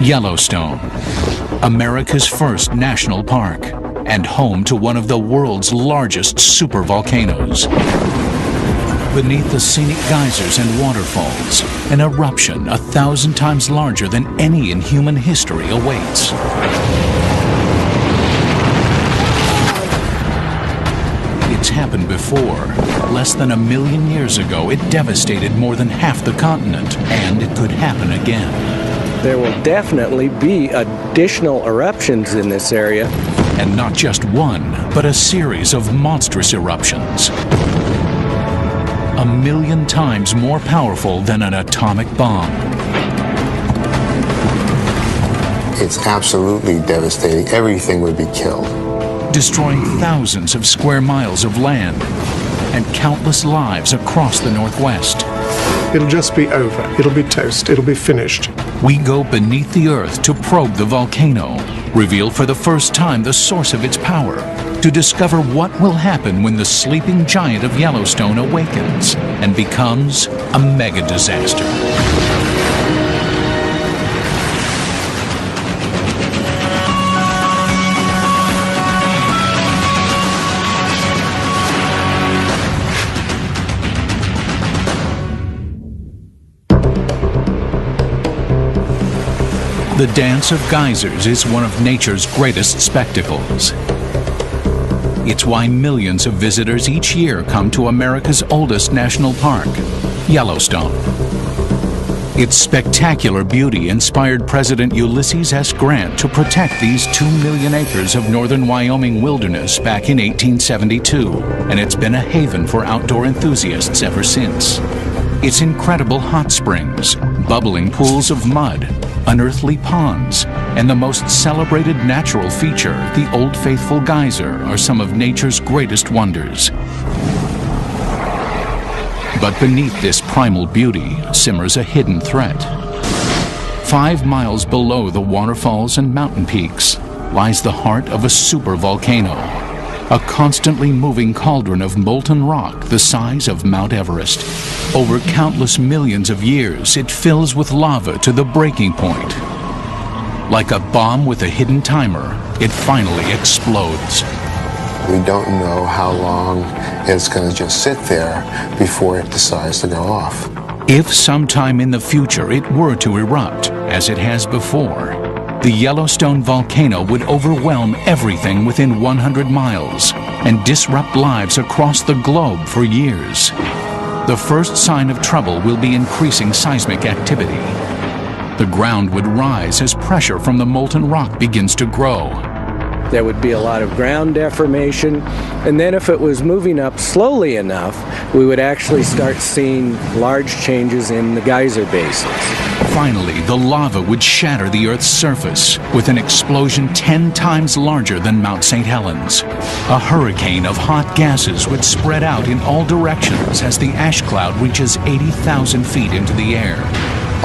Yellowstone, America's first national park, and home to one of the world's largest supervolcanoes. Beneath the scenic geysers and waterfalls, an eruption 1,000 times larger than any in human history awaits. It's happened before. Less than 1 million years ago, it devastated more than half the continent, and it could happen again. There will definitely be additional eruptions in this area. And not just one, but a series of monstrous eruptions. 1 million times more powerful than an atomic bomb. It's absolutely devastating. Everything would be killed. Destroying thousands of square miles of land and countless lives across the Northwest. It'll just be over. It'll be toast. It'll be finished. We go beneath the earth to probe the volcano, reveal for the first time the source of its power, to discover what will happen when the sleeping giant of Yellowstone awakens and becomes a mega disaster. The dance of geysers is one of nature's greatest spectacles. It's why millions of visitors each year come to America's oldest national park, Yellowstone. Its spectacular beauty inspired President Ulysses S. Grant to protect these 2 million acres of northern Wyoming wilderness back in 1872, and it's been a haven for outdoor enthusiasts ever since. Its incredible hot springs, bubbling pools of mud, unearthly ponds, and the most celebrated natural feature, the Old Faithful Geyser, are some of nature's greatest wonders. But beneath this primal beauty simmers a hidden threat. 5 miles below the waterfalls and mountain peaks lies the heart of a supervolcano, a constantly moving cauldron of molten rock the size of Mount Everest. Over countless millions of years, it fills with lava to the breaking point. Like a bomb with a hidden timer, it finally explodes. We don't know how long it's going to just sit there before it decides to go off. If sometime in the future it were to erupt, as it has before, the Yellowstone volcano would overwhelm everything within 100 miles and disrupt lives across the globe for years. The first sign of trouble will be increasing seismic activity. The ground would rise as pressure from the molten rock begins to grow. There would be a lot of ground deformation, and then if it was moving up slowly enough, we would actually start seeing large changes in the geyser basins. Finally, the lava would shatter the Earth's surface with an explosion 10 times larger than Mount St. Helens. A hurricane of hot gases would spread out in all directions as the ash cloud reaches 80,000 feet into the air.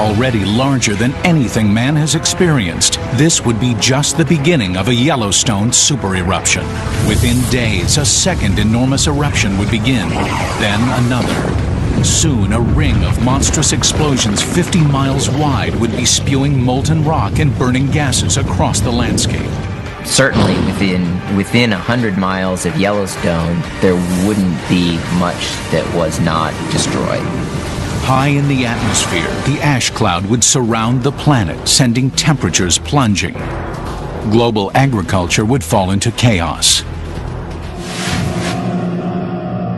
Already larger than anything man has experienced, this would be just the beginning of a Yellowstone super eruption. Within days, a second enormous eruption would begin, then another. Soon, a ring of monstrous explosions 50 miles wide would be spewing molten rock and burning gases across the landscape. Certainly within 100 miles of Yellowstone, there wouldn't be much that was not destroyed. High in the atmosphere, the ash cloud would surround the planet, sending temperatures plunging. Global agriculture would fall into chaos.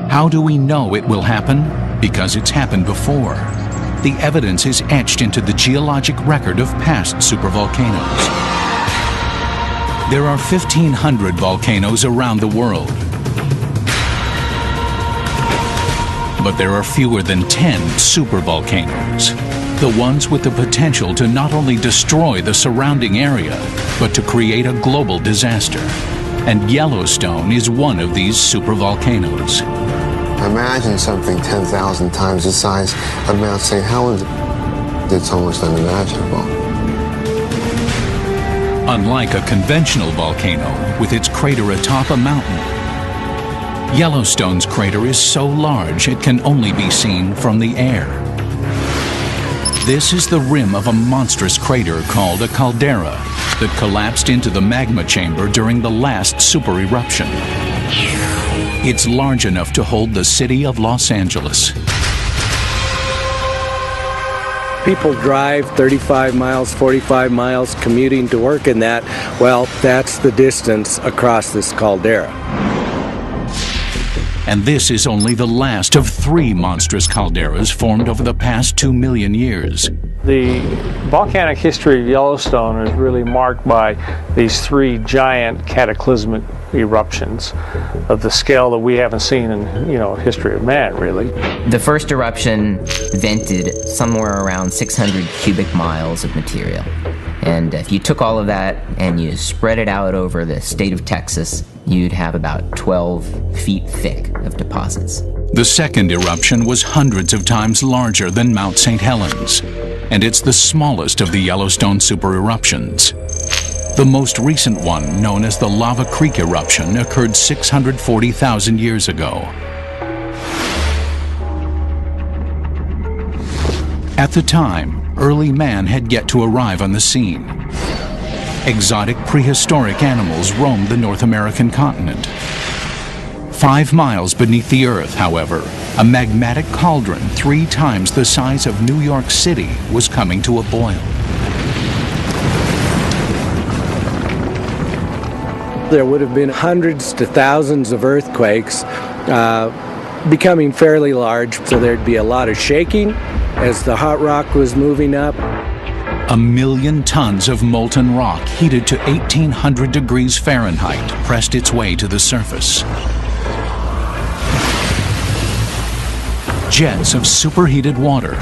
How do we know it will happen? Because it's happened before. The evidence is etched into the geologic record of past supervolcanoes. There are 1,500 volcanoes around the world. But there are fewer than 10 supervolcanoes, the ones with the potential to not only destroy the surrounding area, but to create a global disaster. And Yellowstone is one of these supervolcanoes. Imagine something 10,000 times the size of Mount St. Helens. It's almost unimaginable. Unlike a conventional volcano with its crater atop a mountain, Yellowstone's crater is so large it can only be seen from the air. This is the rim of a monstrous crater called a caldera that collapsed into the magma chamber during the last super eruption. It's large enough to hold the city of Los Angeles. People drive 35 miles, 45 miles commuting to work in that. Well, that's the distance across this caldera. And this is only the last of 3 monstrous calderas formed over the past 2 million years. The volcanic history of Yellowstone is really marked by these 3 giant cataclysmic eruptions of the scale that we haven't seen in, history of man, really. The first eruption vented somewhere around 600 cubic miles of material. And if you took all of that and you spread it out over the state of Texas, you'd have about 12 feet thick of deposits. The second eruption was hundreds of times larger than Mount St. Helens, and it's the smallest of the Yellowstone super eruptions. The most recent one, known as the Lava Creek eruption, occurred 640,000 years ago. At the time, early man had yet to arrive on the scene. Exotic prehistoric animals roamed the North American continent. 5 miles beneath the Earth, however, a magmatic cauldron 3 times the size of New York City was coming to a boil. There would have been hundreds to thousands of earthquakes becoming fairly large, so there'd be a lot of shaking as the hot rock was moving up. 1 million tons of molten rock heated to 1,800 degrees Fahrenheit pressed its way to the surface. Jets of superheated water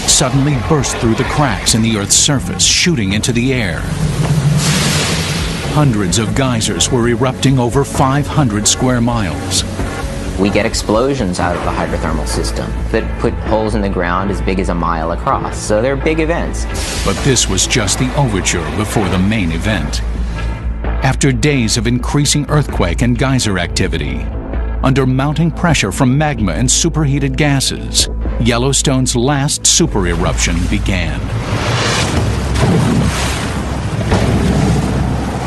suddenly burst through the cracks in the Earth's surface, shooting into the air. Hundreds of geysers were erupting over 500 square miles. We get explosions out of the hydrothermal system that put holes in the ground as big as a mile across, so they're big events. But this was just the overture before the main event. After days of increasing earthquake and geyser activity, under mounting pressure from magma and superheated gases, Yellowstone's last super eruption began.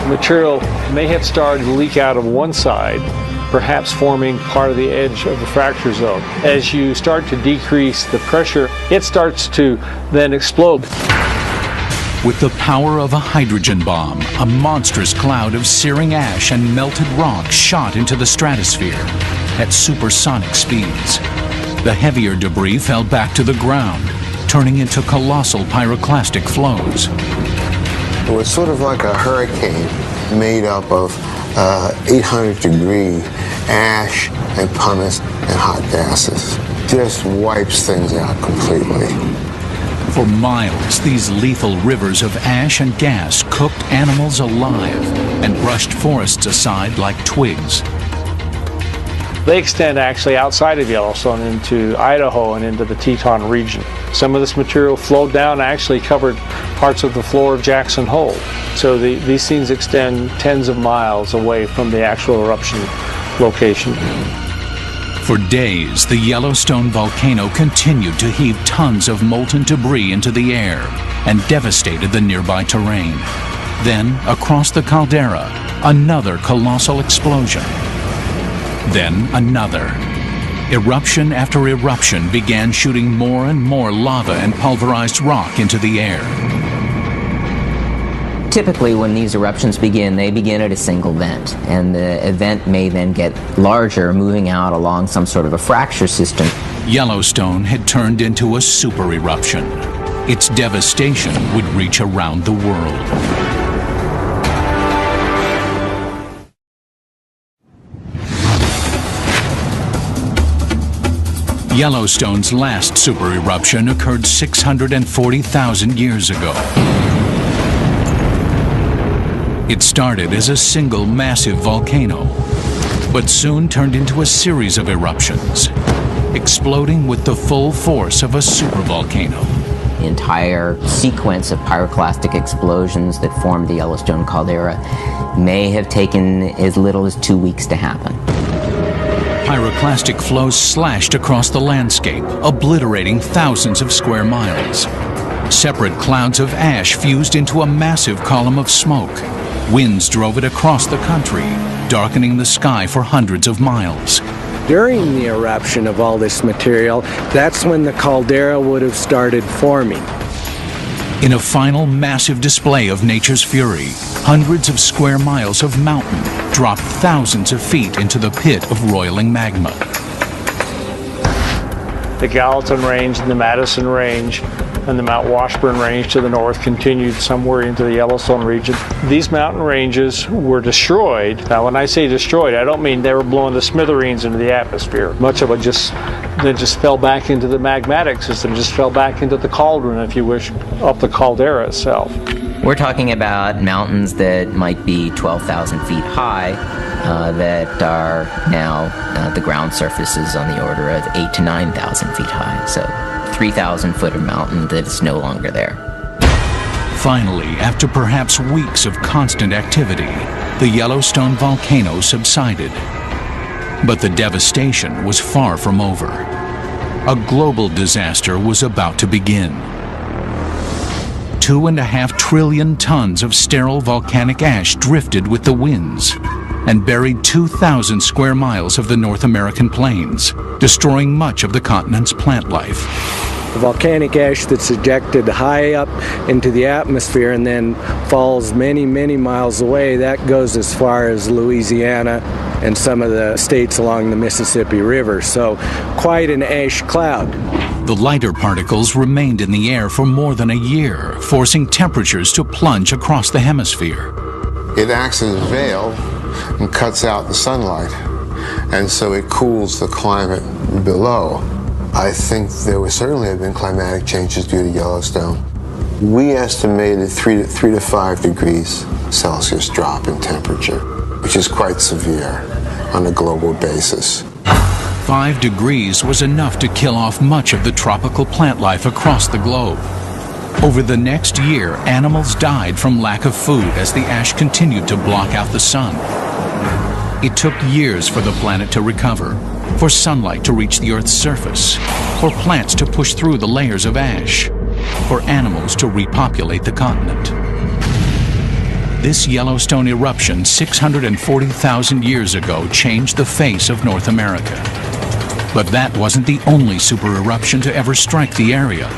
Material may have started to leak out of one side, perhaps forming part of the edge of the fracture zone. As you start to decrease the pressure, it starts to then explode. With the power of a hydrogen bomb, a monstrous cloud of searing ash and melted rock shot into the stratosphere at supersonic speeds. The heavier debris fell back to the ground, turning into colossal pyroclastic flows. It was sort of like a hurricane made up of 800-degree ash and pumice and hot gases. Just wipes things out completely. For miles, these lethal rivers of ash and gas cooked animals alive and brushed forests aside like twigs. They extend actually outside of Yellowstone into Idaho and into the Teton region. Some of this material flowed down and actually covered parts of the floor of Jackson Hole. So these things extend tens of miles away from the actual eruption location. For days, the Yellowstone volcano continued to heave tons of molten debris into the air and devastated the nearby terrain. Then, across the caldera, another colossal explosion. Then another. Eruption after eruption began shooting more and more lava and pulverized rock into the air. Typically, when these eruptions begin, they begin at a single vent, and the event may then get larger, moving out along some sort of a fracture system. Yellowstone had turned into a super eruption. Its devastation would reach around the world. Yellowstone's last super eruption occurred 640,000 years ago. It started as a single massive volcano, but soon turned into a series of eruptions, exploding with the full force of a supervolcano. The entire sequence of pyroclastic explosions that formed the Yellowstone caldera may have taken as little as 2 weeks to happen. Pyroclastic flows slashed across the landscape, obliterating thousands of square miles. Separate clouds of ash fused into a massive column of smoke. Winds drove it across the country, darkening the sky for hundreds of miles. During the eruption of all this material, that's when the caldera would have started forming. In a final massive display of nature's fury, hundreds of square miles of mountain dropped thousands of feet into the pit of roiling magma. The Gallatin Range and the Madison Range and the Mount Washburn Range to the north continued somewhere into the Yellowstone region. These mountain ranges were destroyed. Now, when I say destroyed, I don't mean they were blown to smithereens into the atmosphere. Much of it just fell back into the magmatic system, just fell back into the cauldron, if you wish, up the caldera itself. We're talking about mountains that might be 12,000 feet high that are now, the ground surface is on the order of 8,000 to 9,000 feet high. So 3,000 foot of mountain that is no longer there. Finally, after perhaps weeks of constant activity, the Yellowstone volcano subsided. But the devastation was far from over. A global disaster was about to begin. 2.5 trillion tons of sterile volcanic ash drifted with the winds and buried 2,000 square miles of the North American plains, destroying much of the continent's plant life. The volcanic ash that's ejected high up into the atmosphere and then falls many, many miles away, that goes as far as Louisiana and some of the states along the Mississippi River. So quite an ash cloud. The lighter particles remained in the air for more than a year, forcing temperatures to plunge across the hemisphere. It acts as a veil and cuts out the sunlight, and so it cools the climate below. I think there would certainly have been climatic changes due to Yellowstone. We estimated 3 to 5 degrees Celsius drop in temperature, which is quite severe on a global basis. 5 degrees was enough to kill off much of the tropical plant life across the globe. Over the next year, animals died from lack of food as the ash continued to block out the sun. It took years for the planet to recover, for sunlight to reach the Earth's surface, for plants to push through the layers of ash, for animals to repopulate the continent. This Yellowstone eruption 640,000 years ago changed the face of North America. But that wasn't the only super eruption to ever strike the area.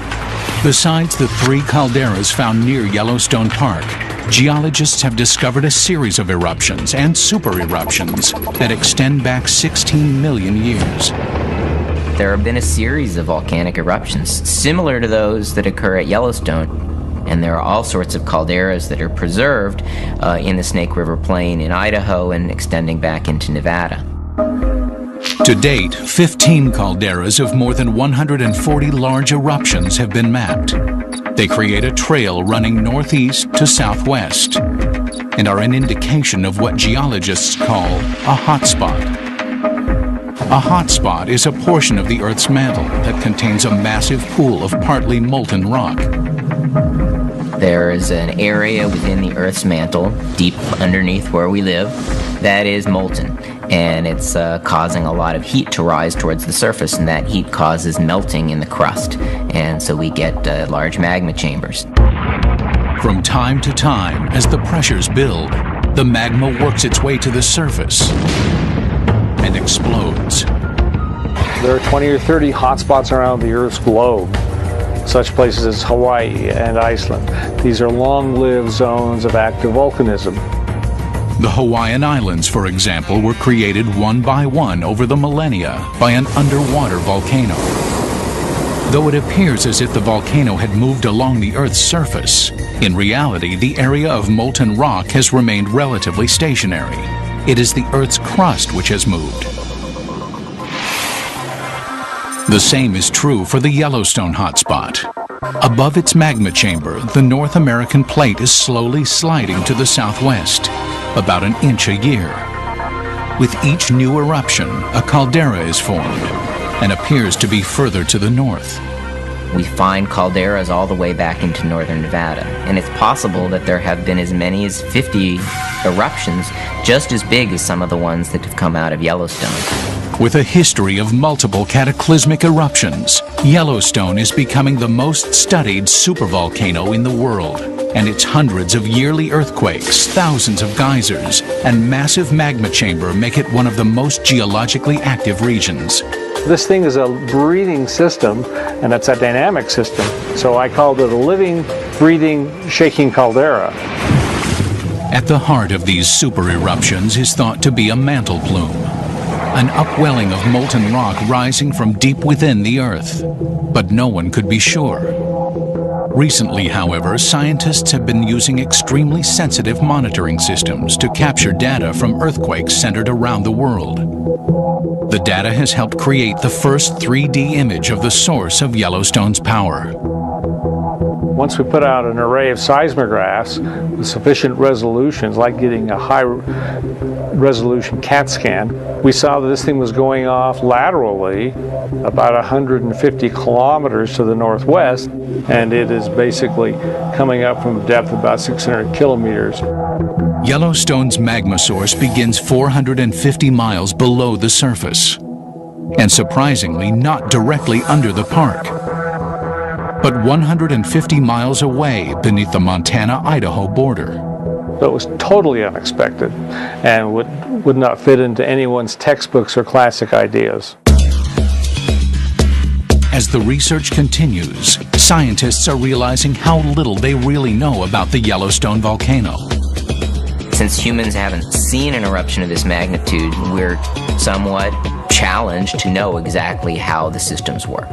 Besides the 3 calderas found near Yellowstone Park, geologists have discovered a series of eruptions and super eruptions that extend back 16 million years. There have been a series of volcanic eruptions similar to those that occur at Yellowstone, and there are all sorts of calderas that are preserved in the Snake River Plain in Idaho and extending back into Nevada. To date, 15 calderas of more than 140 large eruptions have been mapped. They create a trail running northeast to southwest and are an indication of what geologists call a hotspot. A hotspot is a portion of the Earth's mantle that contains a massive pool of partly molten rock. There is an area within the Earth's mantle, deep underneath where we live, that is molten. And it's causing a lot of heat to rise towards the surface, and that heat causes melting in the crust. And so we get large magma chambers. From time to time, as the pressures build, the magma works its way to the surface and explodes. There are 20 or 30 hotspots around the Earth's globe, such places as Hawaii and Iceland. These are long-lived zones of active volcanism. The Hawaiian Islands, for example, were created one by one over the millennia by an underwater volcano. Though it appears as if the volcano had moved along the Earth's surface, in reality, the area of molten rock has remained relatively stationary. It is the Earth's crust which has moved. The same is true for the Yellowstone hotspot. Above its magma chamber, the North American plate is slowly sliding to the southwest, about an inch a year. With each new eruption, a caldera is formed and appears to be further to the north. We find calderas all the way back into northern Nevada, and it's possible that there have been as many as 50 eruptions just as big as some of the ones that have come out of Yellowstone. With a history of multiple cataclysmic eruptions, Yellowstone is becoming the most studied supervolcano in the world, and its hundreds of yearly earthquakes, thousands of geysers, and massive magma chamber make it one of the most geologically active regions. This thing is a breathing system, and it's a dynamic system, so I called it a living, breathing, shaking caldera. At the heart of these super eruptions is thought to be a mantle plume, an upwelling of molten rock rising from deep within the Earth. But no one could be sure. Recently, however, scientists have been using extremely sensitive monitoring systems to capture data from earthquakes centered around the world. The data has helped create the first 3D image of the source of Yellowstone's power. Once we put out an array of seismographs with sufficient resolutions, like getting a high-resolution CAT scan, we saw that this thing was going off laterally about 150 kilometers to the northwest, and it is basically coming up from a depth of about 600 kilometers. Yellowstone's magma source begins 450 miles below the surface, and surprisingly not directly under the park, but 150 miles away beneath the Montana-Idaho border. So it was totally unexpected and would not fit into anyone's textbooks or classic ideas. As the research continues, scientists are realizing how little they really know about the Yellowstone volcano. Since humans haven't seen an eruption of this magnitude, we're somewhat challenged to know exactly how the systems work.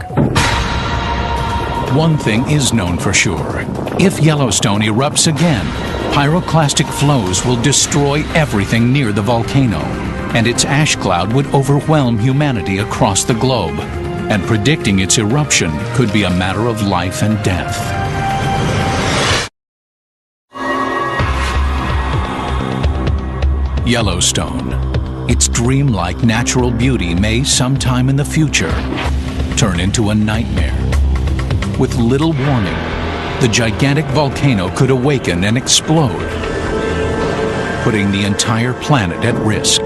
One thing is known for sure. If Yellowstone erupts again, pyroclastic flows will destroy everything near the volcano, and its ash cloud would overwhelm humanity across the globe. And predicting its eruption could be a matter of life and death. Yellowstone. Its dreamlike natural beauty may sometime in the future turn into a nightmare. With little warning, the gigantic volcano could awaken and explode, putting the entire planet at risk.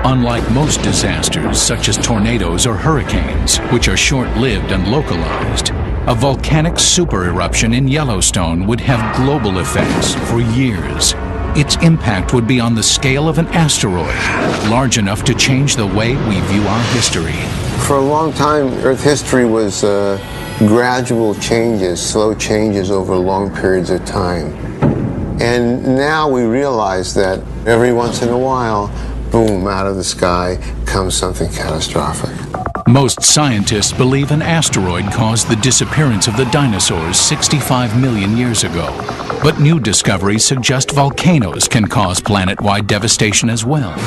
Unlike most disasters, such as tornadoes or hurricanes, which are short-lived and localized, a volcanic supereruption in Yellowstone would have global effects for years. Its impact would be on the scale of an asteroid, large enough to change the way we view our history. For a long time, Earth history was gradual changes, slow changes over long periods of time. And now we realize that every once in a while, boom, out of the sky comes something catastrophic. Most scientists believe an asteroid caused the disappearance of the dinosaurs 65 million years ago. But new discoveries suggest volcanoes can cause planet-wide devastation as well.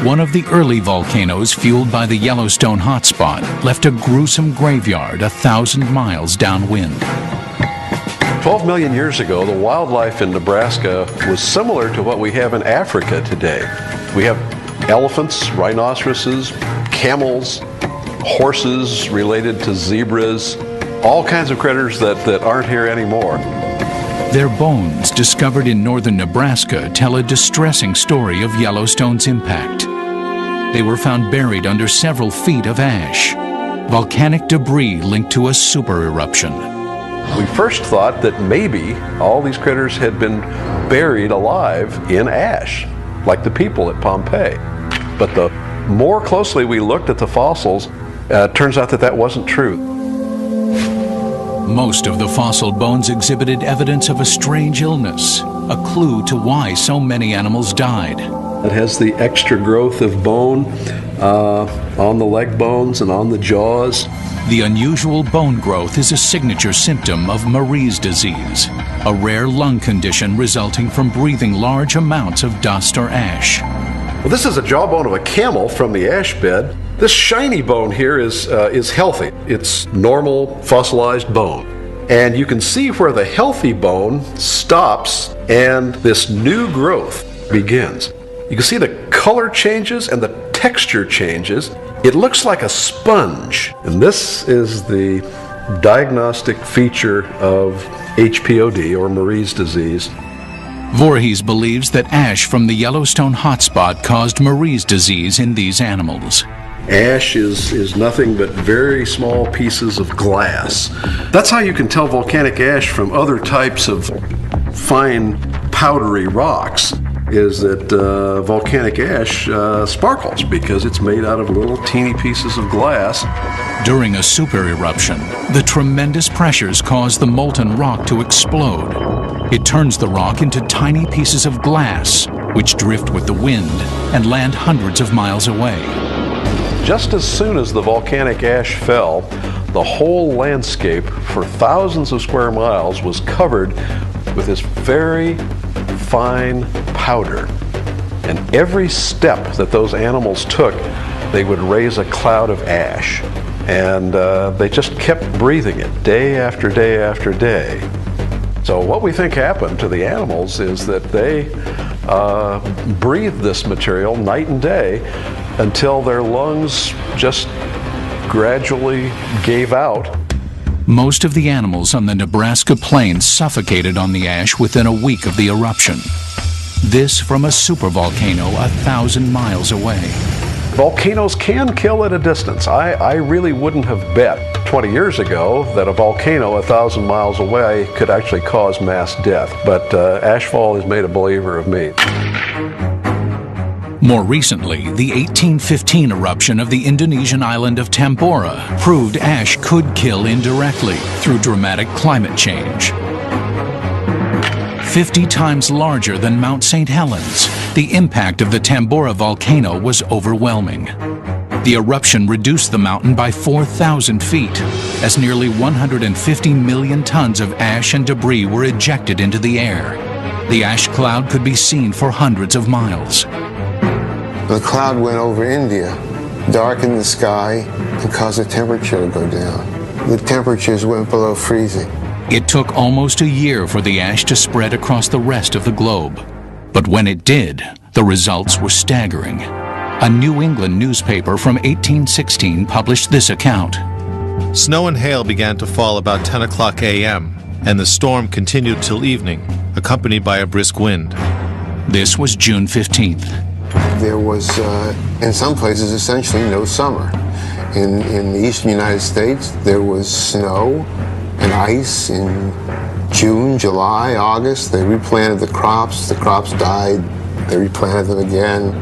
One of the early volcanoes fueled by the Yellowstone hotspot left a gruesome graveyard 1,000 miles downwind. 12 million years ago, the wildlife in Nebraska was similar to what we have in Africa today. We have elephants, rhinoceroses, camels, horses related to zebras, all kinds of critters that aren't here anymore. Their bones, discovered in northern Nebraska, tell a distressing story of Yellowstone's impact. They were found buried under several feet of ash, volcanic debris linked to a supereruption. We first thought that maybe all these critters had been buried alive in ash, like the people at Pompeii. But the more closely we looked at the fossils, it turns out that that wasn't true. Most of the fossil bones exhibited evidence of a strange illness, a clue to why so many animals died. It has the extra growth of bone on the leg bones and on the jaws. The unusual bone growth is a signature symptom of Marie's disease, a rare lung condition resulting from breathing large amounts of dust or ash. Well, this is a jawbone of a camel from the ash bed. This shiny bone here is healthy. It's normal fossilized bone. And you can see where the healthy bone stops and this new growth begins. You can see the color changes and the texture changes. It looks like a sponge. And this is the diagnostic feature of HPOD, or Marie's disease. Voorhees believes that ash from the Yellowstone hotspot caused Marie's disease in these animals. Ash is nothing but very small pieces of glass. That's how you can tell volcanic ash from other types of fine powdery rocks, is that volcanic ash sparkles because it's made out of little teeny pieces of glass. During a super eruption, the tremendous pressures cause the molten rock to explode. It turns the rock into tiny pieces of glass, which drift with the wind and land hundreds of miles away. Just as soon as the volcanic ash fell, the whole landscape for thousands of square miles was covered with this very fine powder. And every step that those animals took, they would raise a cloud of ash. And they just kept breathing it day after day after day. So what we think happened to the animals is that they breathed this material night and day until their lungs just gradually gave out. Most of the animals on the Nebraska plains suffocated on the ash within a week of the eruption. This from a supervolcano 1,000 miles away. Volcanoes can kill at a distance. I really wouldn't have bet 20 years ago that a volcano 1,000 miles away could actually cause mass death, but ashfall has made a believer of me. More recently, the 1815 eruption of the Indonesian island of Tambora proved ash could kill indirectly through dramatic climate change. 50 times larger than Mount St. Helens, the impact of the Tambora volcano was overwhelming. The eruption reduced the mountain by 4,000 feet, as nearly 150 million tons of ash and debris were ejected into the air. The ash cloud could be seen for hundreds of miles. The cloud went over India, darkened the sky, and caused the temperature to go down. The temperatures went below freezing. It took almost a year for the ash to spread across the rest of the globe. But when it did, the results were staggering. A New England newspaper from 1816 published this account. Snow and hail began to fall about 10 o'clock a.m., and the storm continued till evening, accompanied by a brisk wind. This was June 15th. There was, in some places, essentially no summer. In the eastern United States, there was snow and ice in June, July, August. They replanted the crops died, they replanted them again.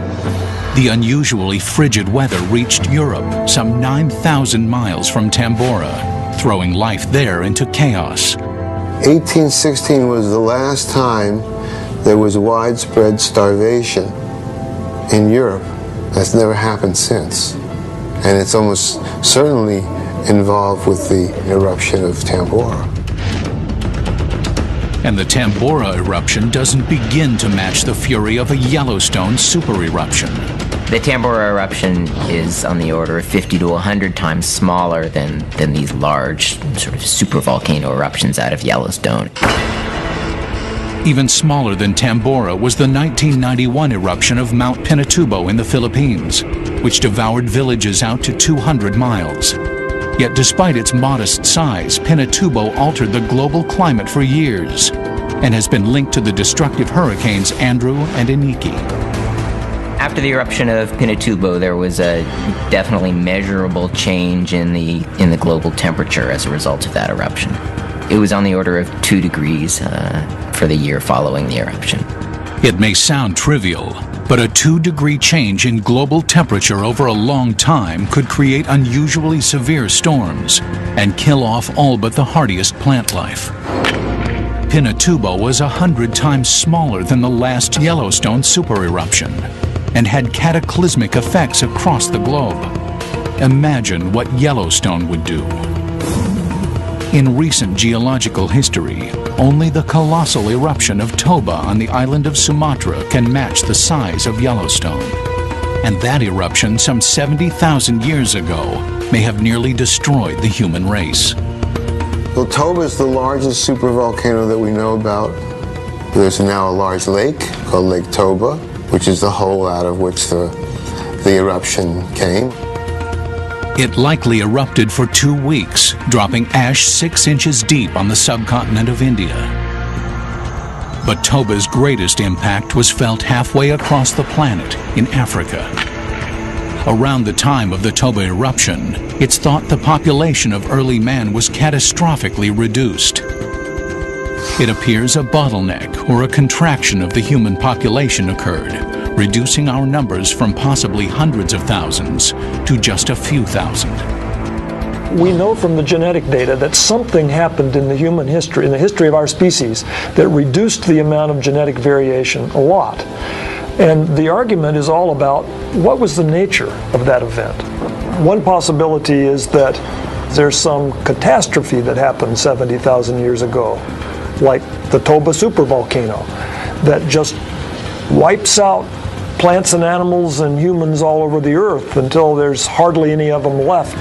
The unusually frigid weather reached Europe, some 9,000 miles from Tambora, throwing life there into chaos. 1816 was the last time there was widespread starvation in Europe. That's never happened since. And it's almost certainly involved with the eruption of Tambora. And the Tambora eruption doesn't begin to match the fury of a Yellowstone super eruption. The Tambora eruption is on the order of 50 to 100 times smaller than these large sort of supervolcano eruptions out of Yellowstone. Even smaller than Tambora was the 1991 eruption of Mount Pinatubo in the Philippines, which devoured villages out to 200 miles. Yet despite its modest size, Pinatubo altered the global climate for years and has been linked to the destructive hurricanes Andrew and Iniki. After the eruption of Pinatubo, there was a definitely measurable change in the global temperature as a result of that eruption. It was on the order of 2 degrees for the year following the eruption. It may sound trivial, but a 2-degree change in global temperature over a long time could create unusually severe storms and kill off all but the hardiest plant life. Pinatubo was 100 times smaller than the last Yellowstone super eruption and had cataclysmic effects across the globe. Imagine what Yellowstone would do. In recent geological history, only the colossal eruption of Toba on the island of Sumatra can match the size of Yellowstone. And that eruption some 70,000 years ago may have nearly destroyed the human race. Well, Toba is the largest supervolcano that we know about. There's now a large lake called Lake Toba, which is the hole out of which the eruption came. It likely erupted for 2 weeks, dropping ash 6 inches deep on the subcontinent of India. But Toba's greatest impact was felt halfway across the planet in Africa. Around the time of the Toba eruption, it's thought the population of early man was catastrophically reduced. It appears a bottleneck or a contraction of the human population occurred, reducing our numbers from possibly hundreds of thousands to just a few thousand. We know from the genetic data that something happened in the human history, in the history of our species, that reduced the amount of genetic variation a lot. And the argument is all about what was the nature of that event. One possibility is that there's some catastrophe that happened 70,000 years ago, like the Toba supervolcano, that just wipes out plants and animals and humans all over the earth until there's hardly any of them left.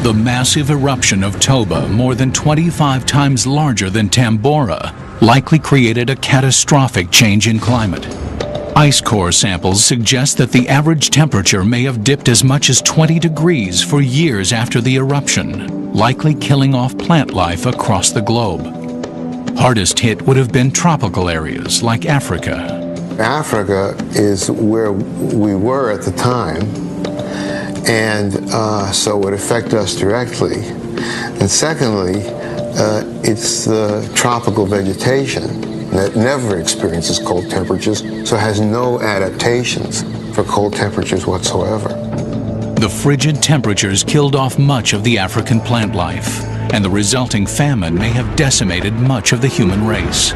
The massive eruption of Toba, more than 25 times larger than Tambora, likely created a catastrophic change in climate. Ice core samples suggest that the average temperature may have dipped as much as 20 degrees for years after the eruption, likely killing off plant life across the globe. Hardest hit would have been tropical areas like Africa. Africa is where we were at the time, and so it would affect us directly. And secondly, it's the tropical vegetation that never experiences cold temperatures, so has no adaptations for cold temperatures whatsoever. The frigid temperatures killed off much of the African plant life, and the resulting famine may have decimated much of the human race.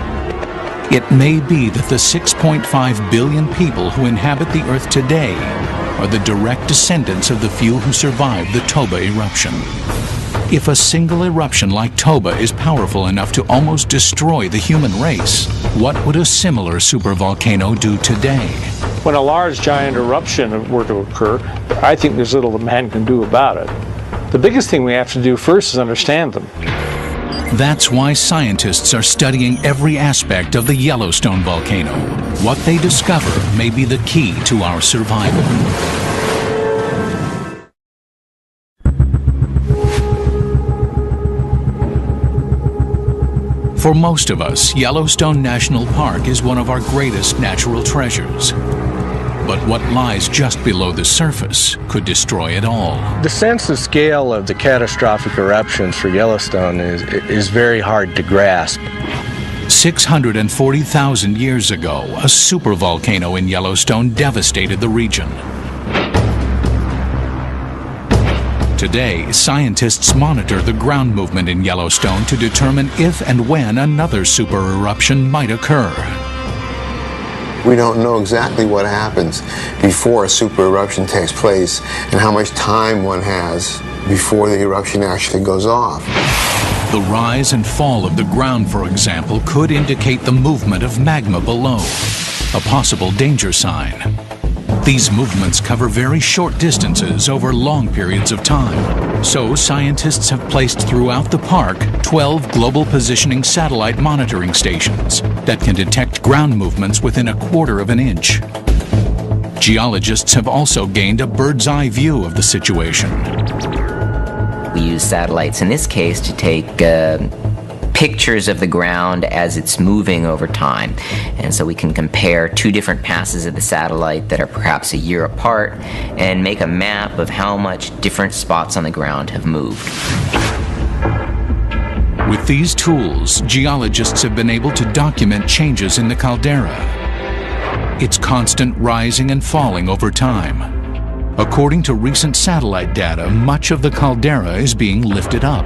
It may be that the 6.5 billion people who inhabit the Earth today are the direct descendants of the few who survived the Toba eruption. If a single eruption like Toba is powerful enough to almost destroy the human race, what would a similar supervolcano do today? When a large giant eruption were to occur, I think there's little that man can do about it. The biggest thing we have to do first is understand them. That's why scientists are studying every aspect of the Yellowstone volcano. What they discover may be the key to our survival. For most of us, Yellowstone National Park is one of our greatest natural treasures. But what lies just below the surface could destroy it all. The sense of scale of the catastrophic eruptions for Yellowstone is very hard to grasp. 640,000 years ago, a supervolcano in Yellowstone devastated the region. Today, scientists monitor the ground movement in Yellowstone to determine if and when another super eruption might occur. We don't know exactly what happens before a super eruption takes place and how much time one has before the eruption actually goes off. The rise and fall of the ground, for example, could indicate the movement of magma below, a possible danger sign. These movements cover very short distances over long periods of time. So scientists have placed throughout the park 12 global positioning satellite monitoring stations that can detect ground movements within a quarter of an inch. Geologists have also gained a bird's eye view of the situation. We use satellites in this case to take pictures of the ground as it's moving over time. And so we can compare two different passes of the satellite that are perhaps a year apart and make a map of how much different spots on the ground have moved. With these tools, geologists have been able to document changes in the caldera, its constant rising and falling over time. According to recent satellite data, much of the caldera is being lifted up.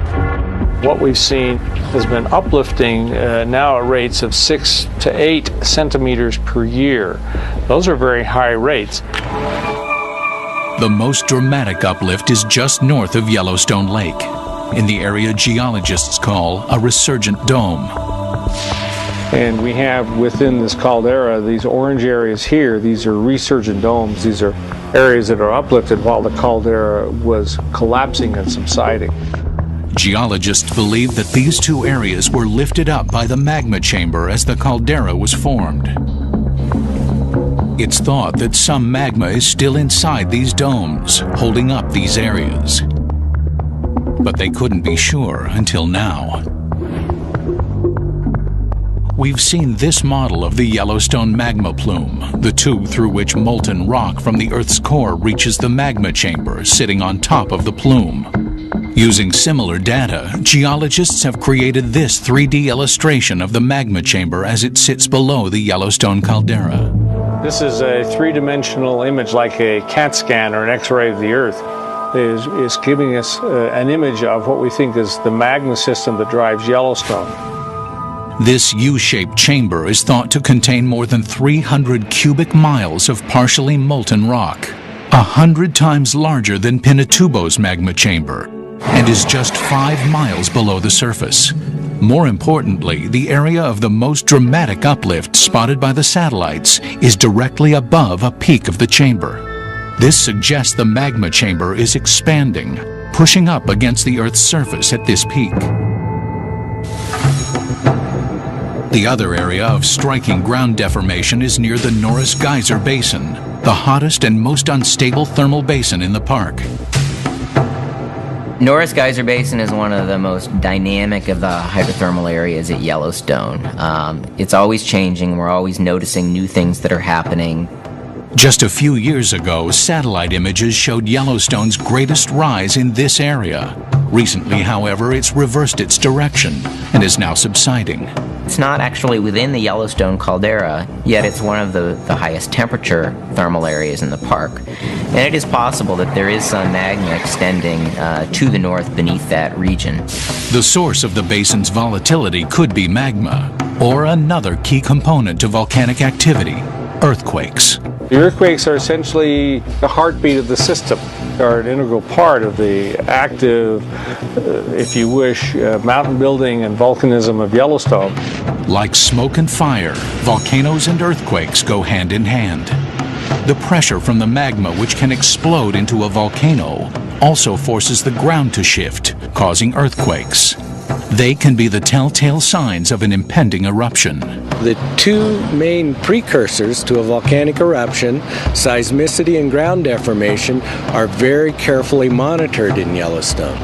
What we've seen has been uplifting now at rates of 6 to 8 centimeters per year. Those are very high rates. The most dramatic uplift is just north of Yellowstone Lake, in the area geologists call a resurgent dome. And we have within this caldera these orange areas here. These are resurgent domes. These are areas that are uplifted while the caldera was collapsing and subsiding. Geologists believe that these two areas were lifted up by the magma chamber as the caldera was formed. It's thought that some magma is still inside these domes, holding up these areas. But they couldn't be sure until now. we've seen this model of the Yellowstone magma plume, the tube through which molten rock from the Earth's core reaches the magma chamber sitting on top of the plume. Using similar data, geologists have created this 3D illustration of the magma chamber as it sits below the Yellowstone caldera. This is a three-dimensional image like a CAT scan or an X-ray of the Earth. Is giving us an image of what we think is the magma system that drives Yellowstone. This U-shaped chamber is thought to contain more than 300 cubic miles of partially molten rock, 100 times larger than Pinatubo's magma chamber, and is just 5 miles below the surface. More importantly, the area of the most dramatic uplift spotted by the satellites is directly above a peak of the chamber. This suggests the magma chamber is expanding, pushing up against the Earth's surface at this peak. The other area of striking ground deformation is near the Norris Geyser Basin, the hottest and most unstable thermal basin in the park. Norris Geyser Basin is one of the most dynamic of the hydrothermal areas at Yellowstone. It's always changing. We're always noticing new things that are happening. Just a few years ago, satellite images showed Yellowstone's greatest rise in this area. Recently, however, it's reversed its direction and is now subsiding. It's not actually within the Yellowstone caldera, yet it's one of the highest temperature thermal areas in the park. And it is possible that there is some magma extending to the north beneath that region. The source of the basin's volatility could be magma, or another key component to volcanic activity, earthquakes. The earthquakes are essentially the heartbeat of the system. They're an integral part of the active, if you wish, mountain building and volcanism of Yellowstone. Like smoke and fire, volcanoes and earthquakes go hand in hand. The pressure from the magma, which can explode into a volcano, also forces the ground to shift, causing earthquakes. They can be the telltale signs of an impending eruption. The two main precursors to a volcanic eruption, seismicity and ground deformation, are very carefully monitored in Yellowstone.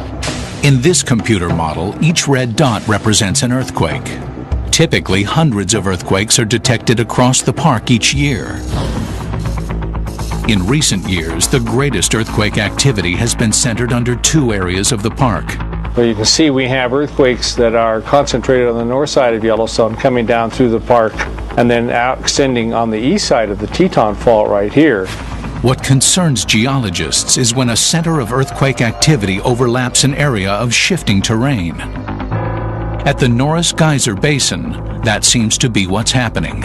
In this computer model, each red dot represents an earthquake. Typically, hundreds of earthquakes are detected across the park each year. In recent years, the greatest earthquake activity has been centered under two areas of the park. Well, you can see we have earthquakes that are concentrated on the north side of Yellowstone coming down through the park and then out extending on the east side of the Teton Fault right here. What concerns geologists is when a center of earthquake activity overlaps an area of shifting terrain. At the Norris Geyser Basin, that seems to be what's happening.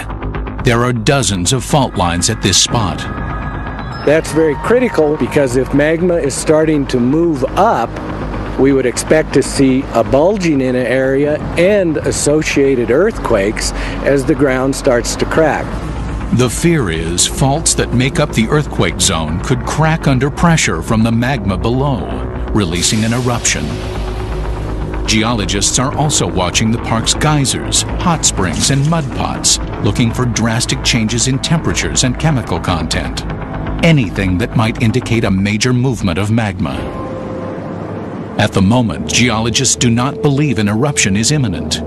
There are dozens of fault lines at this spot. That's very critical because if magma is starting to move up, we would expect to see a bulging in an area and associated earthquakes as the ground starts to crack. The fear is faults that make up the earthquake zone could crack under pressure from the magma below, releasing an eruption. Geologists are also watching the park's geysers, hot springs, and mud pots, looking for drastic changes in temperatures and chemical content. Anything that might indicate a major movement of magma. At the moment, geologists do not believe an eruption is imminent.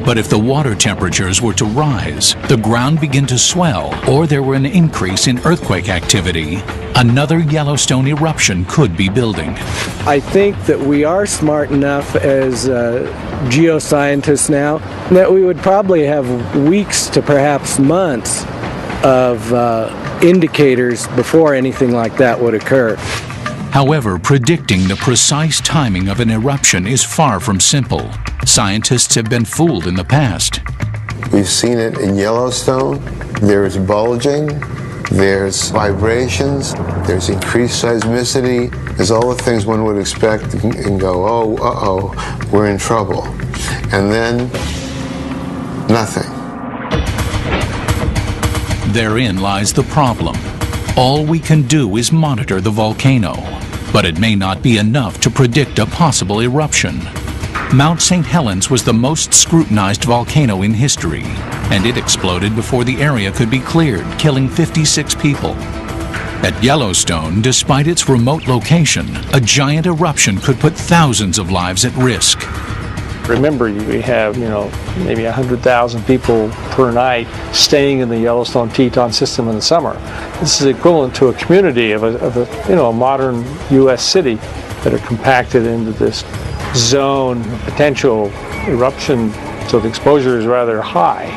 But if the water temperatures were to rise, the ground begin to swell, or there were an increase in earthquake activity, another Yellowstone eruption could be building. I think that we are smart enough as geoscientists now that we would probably have weeks to perhaps months of indicators before anything like that would occur. However, predicting the precise timing of an eruption is far from simple. Scientists have been fooled in the past. We've seen it in Yellowstone. There's bulging, there's vibrations, there's increased seismicity. There's all the things one would expect and go, oh, uh-oh, we're in trouble. And then, nothing. Therein lies the problem. All we can do is monitor the volcano, but it may not be enough to predict a possible eruption. Mount St. Helens was the most scrutinized volcano in history, and it exploded before the area could be cleared, killing 56 people. At Yellowstone, despite its remote location, a giant eruption could put thousands of lives at risk. Remember, we have, maybe 100,000 people per night staying in the Yellowstone Teton system in the summer. This is equivalent to a community of a modern U.S. city that are compacted into this zone of potential eruption, so the exposure is rather high.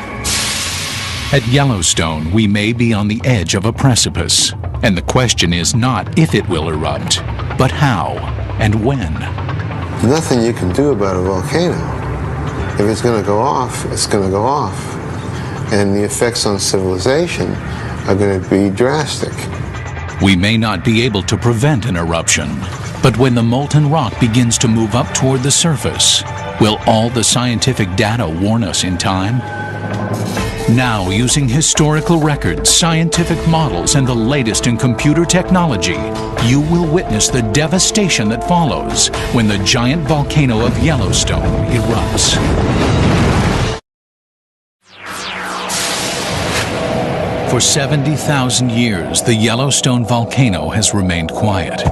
At Yellowstone, we may be on the edge of a precipice, and the question is not if it will erupt, but how and when. Nothing you can do about a volcano. If it's going to go off, it's going to go off. And the effects on civilization are going to be drastic. We may not be able to prevent an eruption, but when the molten rock begins to move up toward the surface, will all the scientific data warn us in time? Now, using historical records, scientific models, and the latest in computer technology, you will witness the devastation that follows when the giant volcano of Yellowstone erupts. For 70,000 years, the Yellowstone volcano has remained quiet.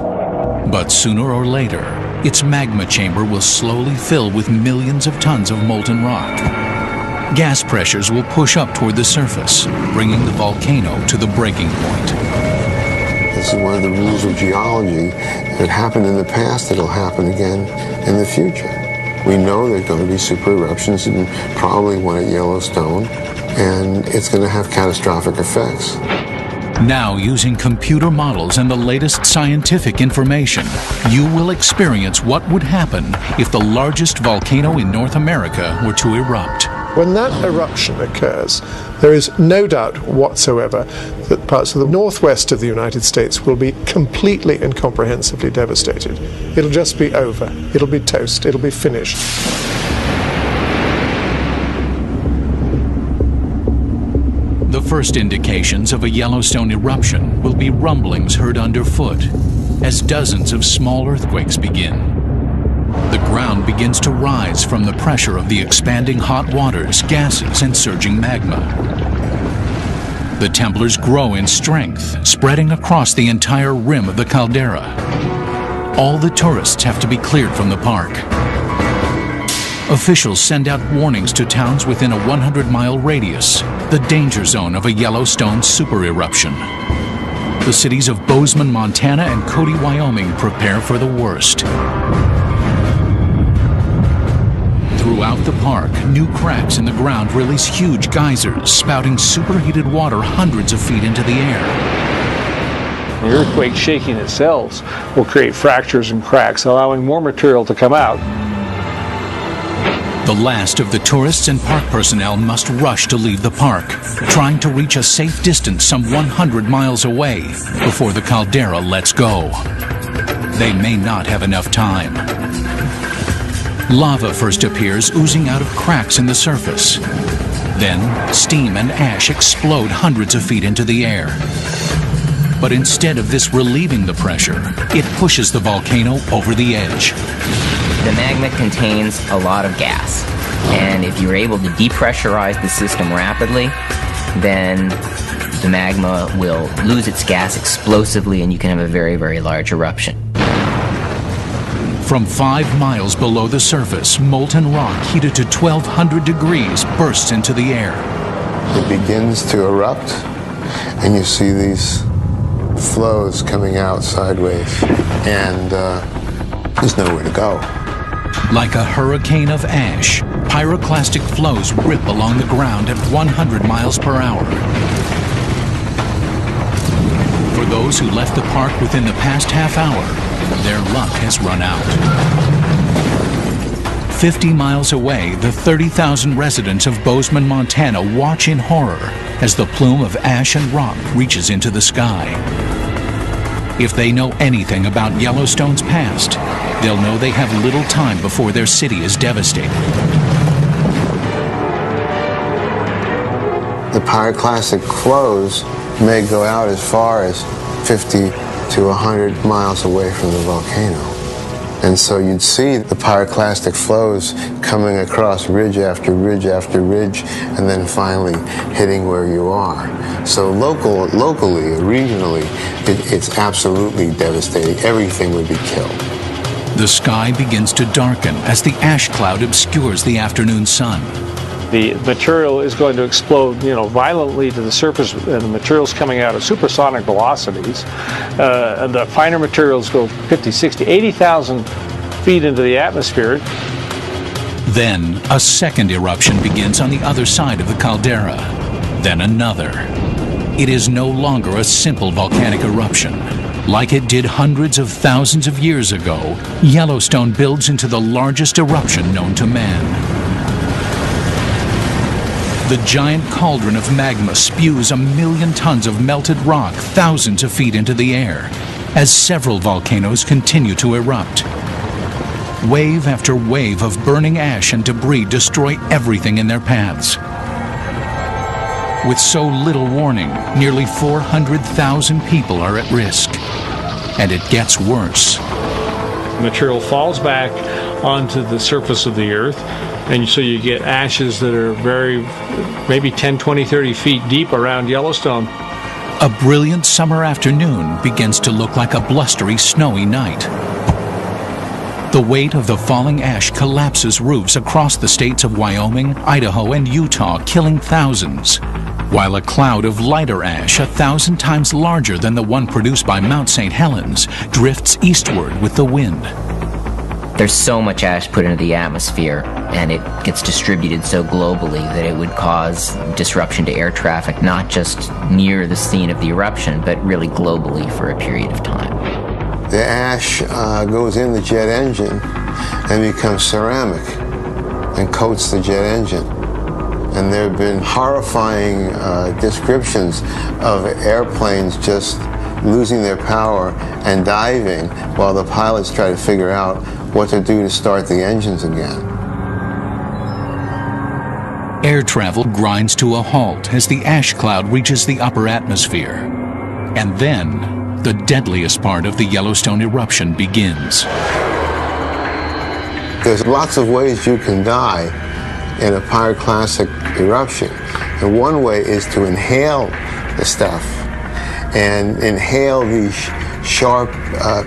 But sooner or later, its magma chamber will slowly fill with millions of tons of molten rock. Gas pressures will push up toward the surface, bringing the volcano to the breaking point. This is one of the rules of geology. If it happened in the past, it'll happen again in the future. We know there are going to be super eruptions, and probably one at Yellowstone, and it's going to have catastrophic effects. Now, using computer models and the latest scientific information, you will experience what would happen if the largest volcano in North America were to erupt. When that eruption occurs, there is no doubt whatsoever that parts of the northwest of the United States will be completely and comprehensively devastated. It'll just be over. It'll be toast. It'll be finished. The first indications of a Yellowstone eruption will be rumblings heard underfoot as dozens of small earthquakes begin. The ground begins to rise from the pressure of the expanding hot waters, gases, and surging magma. The temblors grow in strength, spreading across the entire rim of the caldera. All the tourists have to be cleared from the park. Officials send out warnings to towns within a 100-mile radius, the danger zone of a Yellowstone super eruption. The cities of Bozeman, Montana, and Cody, Wyoming prepare for the worst. Throughout the park, new cracks in the ground release huge geysers, spouting superheated water hundreds of feet into the air. The earthquake shaking itself will create fractures and cracks, allowing more material to come out. The last of the tourists and park personnel must rush to leave the park, trying to reach a safe distance some 100 miles away before the caldera lets go. They may not have enough time. Lava first appears, oozing out of cracks in the surface. Then, steam and ash explode hundreds of feet into the air. But instead of this relieving the pressure, it pushes the volcano over the edge. The magma contains a lot of gas, and if you're able to depressurize the system rapidly, then the magma will lose its gas explosively and you can have a very, very large eruption. From 5 miles below the surface, molten rock heated to 1,200 degrees bursts into the air. It begins to erupt, and you see these flows coming out sideways, and there's nowhere to go. Like a hurricane of ash, pyroclastic flows rip along the ground at 100 miles per hour. For those who left the park within the past half hour, their luck has run out. 50 miles away, the 30,000 residents of Bozeman, Montana watch in horror as the plume of ash and rock reaches into the sky. If they know anything about Yellowstone's past, they'll know they have little time before their city is devastated. The pyroclastic flows may go out as far as 50 to 100 miles away from the volcano. And so you'd see the pyroclastic flows coming across ridge after ridge after ridge, and then finally hitting where you are. So locally, regionally, it's absolutely devastating. Everything would be killed. The sky begins to darken as the ash cloud obscures the afternoon sun. The material is going to explode, violently to the surface, and the material's coming out at supersonic velocities. And the finer materials go 50, 60, 80,000 feet into the atmosphere. Then a second eruption begins on the other side of the caldera. Then another. It is no longer a simple volcanic eruption. Like it did hundreds of thousands of years ago, Yellowstone builds into the largest eruption known to man. The giant cauldron of magma spews 1 million tons of melted rock thousands of feet into the air as several volcanoes continue to erupt. Wave after wave of burning ash and debris destroy everything in their paths. With so little warning, nearly 400,000 people are at risk. And it gets worse. Material falls back onto the surface of the earth, and so you get ashes that are maybe 10, 20, 30 feet deep around Yellowstone. A brilliant summer afternoon begins to look like a blustery, snowy night. The weight of the falling ash collapses roofs across the states of Wyoming, Idaho, and Utah, killing thousands, while a cloud of lighter ash 1,000 times larger than the one produced by Mount St. Helens drifts eastward with the wind. There's so much ash put into the atmosphere, and it gets distributed so globally that it would cause disruption to air traffic, not just near the scene of the eruption, but really globally for a period of time. The ash goes in the jet engine and becomes ceramic and coats the jet engine. And there have been horrifying descriptions of airplanes just losing their power and diving while the pilots try to figure out what to do to start the engines again. Air travel grinds to a halt as the ash cloud reaches the upper atmosphere. And then, the deadliest part of the Yellowstone eruption begins. There's lots of ways you can die in a pyroclastic eruption. And one way is to inhale the stuff and inhale these sharp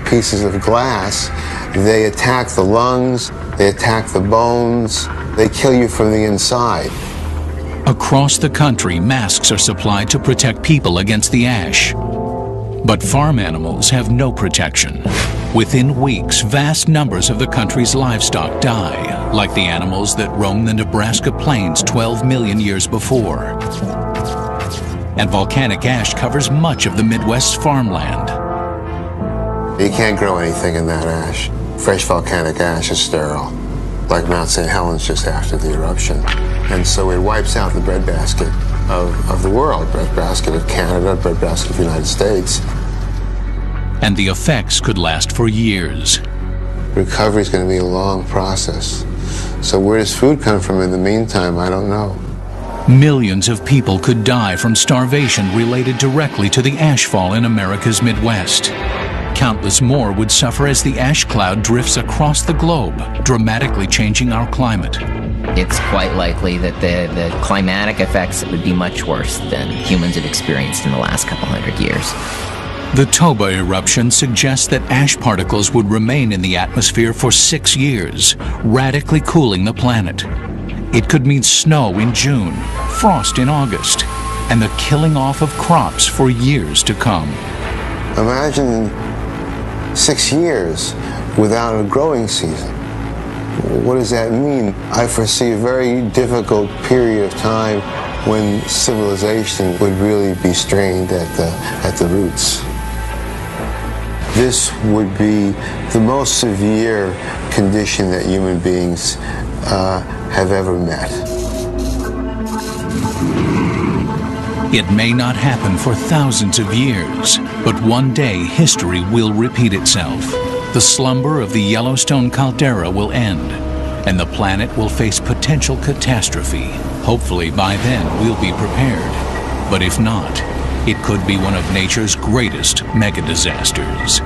pieces of glass. They attack the lungs, they attack the bones, they kill you from the inside. Across the country, masks are supplied to protect people against the ash. But farm animals have no protection. Within weeks, vast numbers of the country's livestock die, like the animals that roam the Nebraska plains 12 million years before. And volcanic ash covers much of the Midwest's farmland. You can't grow anything in that ash. Fresh volcanic ash is sterile, like Mount St. Helens just after the eruption. And so it wipes out the breadbasket of the world, breadbasket of Canada, breadbasket of the United States. And the effects could last for years. Recovery is going to be a long process. So where does food come from in the meantime? I don't know. Millions of people could die from starvation related directly to the ashfall in America's Midwest. Countless more would suffer as the ash cloud drifts across the globe, dramatically changing our climate. It's quite likely that the climatic effects would be much worse than humans have experienced in the last couple hundred years. The Toba eruption suggests that ash particles would remain in the atmosphere for 6 years, radically cooling the planet. It could mean snow in June, frost in August, and the killing off of crops for years to come. Imagine 6 years without a growing season. What does that mean? I foresee a very difficult period of time when civilization would really be strained at the roots. This would be the most severe condition that human beings have ever met. It may not happen for thousands of years, but one day history will repeat itself. The slumber of the Yellowstone caldera will end, and the planet will face potential catastrophe. Hopefully by then we'll be prepared. But if not, it could be one of nature's greatest mega disasters.